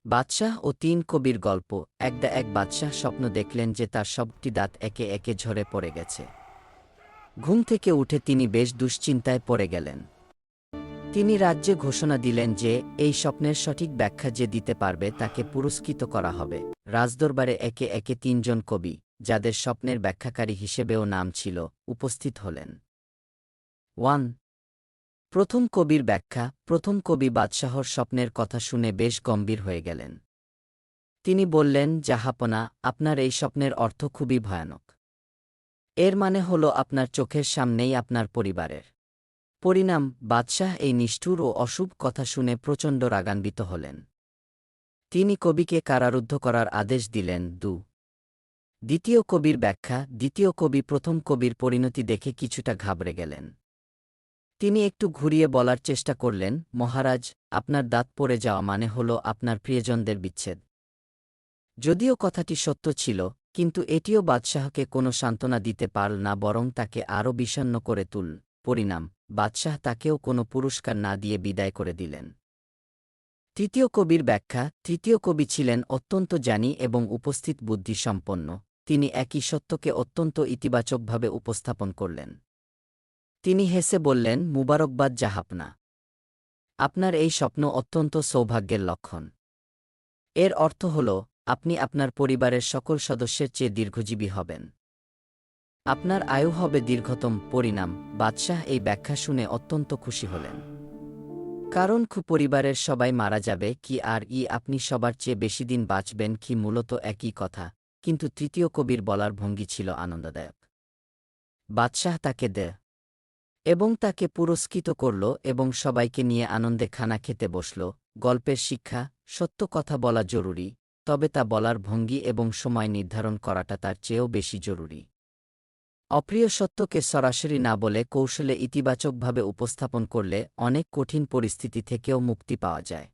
বাদশাহ ও তিন কবির গল্প। এক বাদশাহ স্বপ্ন দেখলেন যে তার সবটি দাঁত একে একে ঝরে পড়ে গেছে। ঘুম থেকে উঠে তিনি বেশ দুশ্চিন্তায় পড়ে গেলেন। তিনি রাজ্যে ঘোষণা দিলেন যে এই স্বপ্নের সঠিক ব্যাখ্যা যে দিতে পারবে তাকে পুরস্কৃত করা হবে। রাজদরবারে একে একে তিনজন কবি, যাদের স্বপ্নের ব্যাখ্যাকারী হিসেবেও নাম ছিল, উপস্থিত হলেন। 1. প্রথম কবির ব্যাখ্যা। প্রথম কবি বাদশাহর স্বপ্নের কথা শুনে বেশ গম্ভীর হয়ে গেলেন। তিনি বললেন, জাহাপনা, আপনার এই স্বপ্নের অর্থ খুবই ভয়ানক। এর মানে হল আপনার চোখের সামনেই আপনার পরিবারের পরিণাম। বাদশাহ এই নিষ্ঠুর ও অশুভ কথা শুনে প্রচণ্ড রাগান্বিত হলেন। তিনি কবিকে কারারুদ্ধ করার আদেশ দিলেন। দ্বিতীয় কবির ব্যাখ্যা। দ্বিতীয় কবি প্রথম কবির পরিণতি দেখে কিছুটা ঘাবড়ে গেলেন। তিনি একটু ঘুরিয়ে বলার চেষ্টা করলেন, মহারাজ, আপনার দাঁত পড়ে যাওয়া মানে হল আপনার প্রিয়জনদের বিচ্ছেদ। যদিও কথাটি সত্য ছিল, কিন্তু এটিও বাদশাহকে কোনো সান্ত্বনা দিতে পারল না, বরং তাকে আরও বিষণ্ণ করে তুলল। পরিণাম, বাদশাহ তাকেও কোনো পুরস্কার না দিয়ে বিদায় করে দিলেন। তৃতীয় কবির ব্যাখ্যা। তৃতীয় কবি ছিলেন অত্যন্ত জ্ঞানী এবং উপস্থিত বুদ্ধিসম্পন্ন। তিনি একই সত্যকে অত্যন্ত ইতিবাচকভাবে উপস্থাপন করলেন। তিনি হেসে বললেন, মুবারকবাদ জাহাপনা, আপনার এই স্বপ্ন অত্যন্ত সৌভাগ্যের লক্ষণ। এর অর্থ হল আপনি আপনার পরিবারের সকল সদস্যের চেয়ে দীর্ঘজীবী হবেন। আপনার আয়ু হবে দীর্ঘতম। পরিণাম, বাদশাহ এই ব্যাখ্যা শুনে অত্যন্ত খুশি হলেন। কারণ পরিবারের সবাই মারা যাবে কি আর আপনি সবার চেয়ে বেশি দিন বাঁচবেন কি মূলত একই কথা, কিন্তু তৃতীয় কবির বলার ভঙ্গি ছিল আনন্দদায়ক। বাদশাহ তাকে দেয় এবং তাকে পুরস্কৃত করল এবং সবাইকে নিয়ে আনন্দে খানা খেতে বসল। গল্পের শিক্ষা। সত্য কথা বলা জরুরি, তবে তা বলার ভঙ্গি এবং সময় নির্ধারণ করাটা তার চেয়েও বেশি জরুরি। অপ্রিয় সত্যকে সরাসরি না বলে কৌশলে ইতিবাচকভাবে উপস্থাপন করলে অনেক কঠিন পরিস্থিতি থেকেও মুক্তি পাওয়া যায়।